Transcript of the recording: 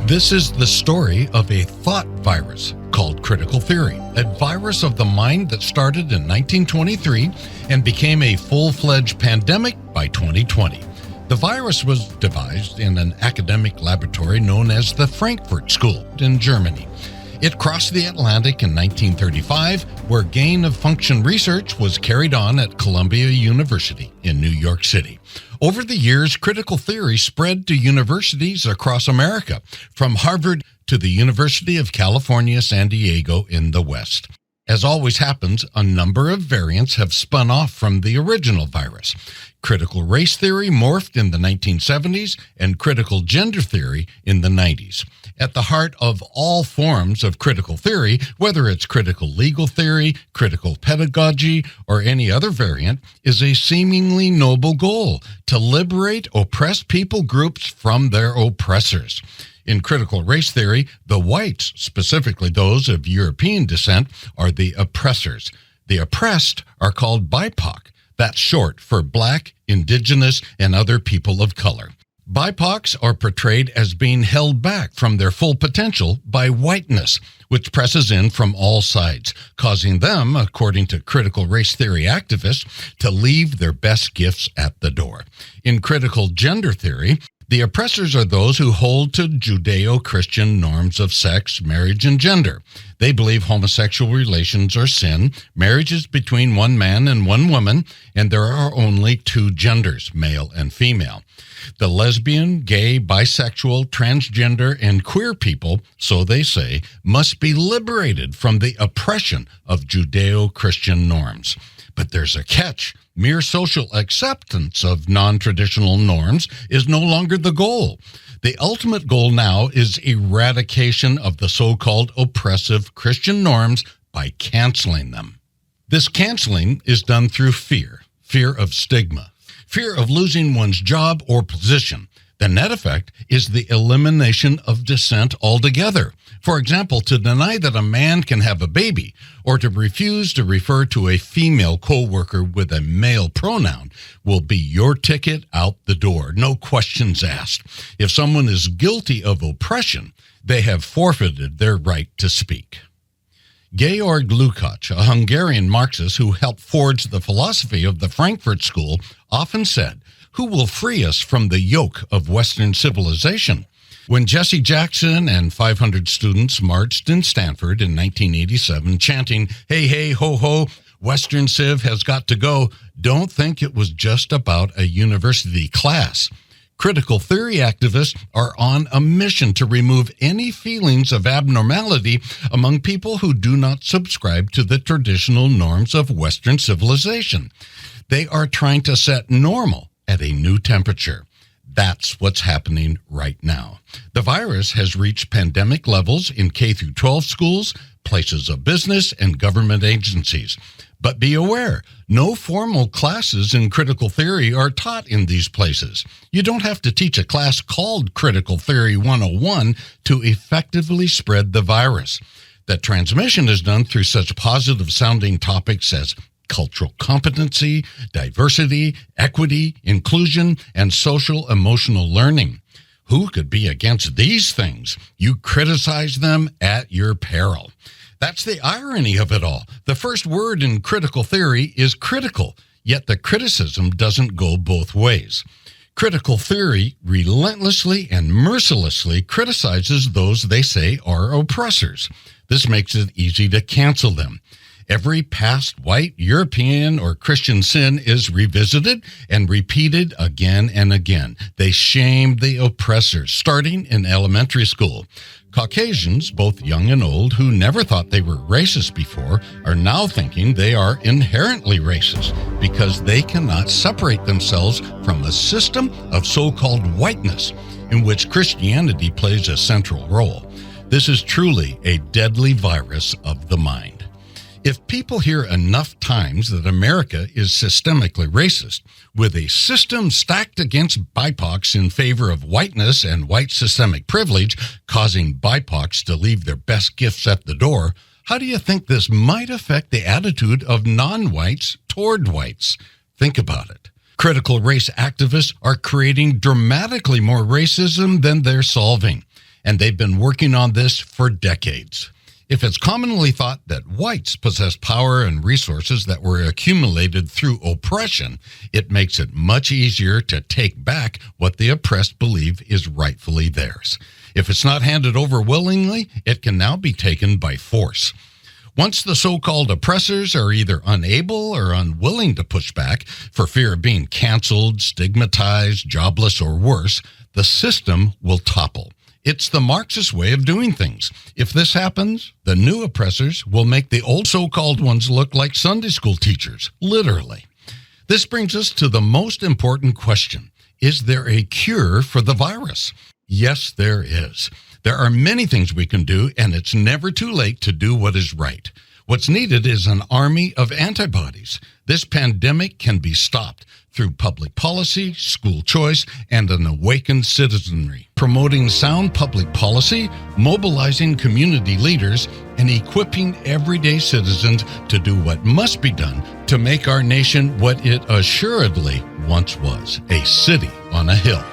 This is the story of a thought virus called critical theory, a virus of the mind that started in 1923 and became a full-fledged pandemic by 2020. The virus was devised in an academic laboratory known as the Frankfurt School in Germany. It crossed the Atlantic in 1935, where gain-of-function research was carried on at Columbia University in New York City. Over the years, critical theory spread to universities across America, from Harvard to the University of California, San Diego in the West. As always happens, a number of variants have spun off from the original virus. Critical race theory morphed in the 1970s and critical gender theory in the 90s. At the heart of all forms of critical theory, whether it's critical legal theory, critical pedagogy, or any other variant, is a seemingly noble goal: to liberate oppressed people groups from their oppressors. In critical race theory, the whites, specifically those of European descent, are the oppressors. The oppressed are called BIPOC. That's short for Black, Indigenous, and other people of color. BIPOCs are portrayed as being held back from their full potential by whiteness, which presses in from all sides, causing them, according to critical race theory activists, to leave their best gifts at the door. In critical gender theory, the oppressors are those who hold to Judeo-Christian norms of sex, marriage, and gender. They believe homosexual relations are sin, marriage is between one man and one woman, and there are only two genders, male and female. The lesbian, gay, bisexual, transgender, and queer people, so they say, must be liberated from the oppression of Judeo-Christian norms. But there's a catch. Mere social acceptance of non-traditional norms is no longer the goal. The ultimate goal now is eradication of the so-called oppressive Christian norms by canceling them. This canceling is done through fear of stigma, fear of losing one's job or position. The net effect is the elimination of dissent altogether. For example, to deny that a man can have a baby or to refuse to refer to a female coworker with a male pronoun will be your ticket out the door, no questions asked. If someone is guilty of oppression, they have forfeited their right to speak. Georg Lukács, a Hungarian Marxist who helped forge the philosophy of the Frankfurt School, often said, "Who will free us from the yoke of Western civilization?" When Jesse Jackson and 500 students marched in Stanford in 1987 chanting, "Hey, hey, ho, ho, Western Civ has got to go," don't think it was just about a university class. Critical theory activists are on a mission to remove any feelings of abnormality among people who do not subscribe to the traditional norms of Western civilization. They are trying to set normal at a new temperature. That's what's happening right now. The virus has reached pandemic levels in K-12 schools, places of business, and government agencies. But be aware, no formal classes in critical theory are taught in these places. You don't have to teach a class called Critical Theory 101 to effectively spread the virus. The transmission is done through such positive-sounding topics as cultural competency, diversity, equity, inclusion, and social-emotional learning. Who could be against these things? You criticize them at your peril. That's the irony of it all. The first word in critical theory is critical, yet the criticism doesn't go both ways. Critical theory relentlessly and mercilessly criticizes those they say are oppressors. This makes it easy to cancel them. Every past white, European, or Christian sin is revisited and repeated again and again. They shame the oppressors, starting in elementary school. Caucasians, both young and old, who never thought they were racist before, are now thinking they are inherently racist because they cannot separate themselves from a system of so-called whiteness in which Christianity plays a central role. This is truly a deadly virus of the mind. If people hear enough times that America is systemically racist, with a system stacked against BIPOCs in favor of whiteness and white systemic privilege, causing BIPOCs to leave their best gifts at the door, how do you think this might affect the attitude of non-whites toward whites? Think about it. Critical race activists are creating dramatically more racism than they're solving. and they've been working on this for decades. If it's commonly thought that whites possess power and resources that were accumulated through oppression, it makes it much easier to take back what the oppressed believe is rightfully theirs. If it's not handed over willingly, it can now be taken by force. Once the so-called oppressors are either unable or unwilling to push back for fear of being canceled, stigmatized, jobless, or worse, the system will topple. It's the Marxist way of doing things. If this happens, the new oppressors will make the old so-called ones look like Sunday school teachers, literally. This brings us to the most important question. Is there a cure for the virus? Yes, there is. There are many things we can do, and it's never too late to do what is right. What's needed is an army of antibodies. This pandemic can be stopped through public policy, school choice, and an awakened citizenry. Promoting sound public policy, mobilizing community leaders, and equipping everyday citizens to do what must be done to make our nation what it assuredly once was, a city on a hill.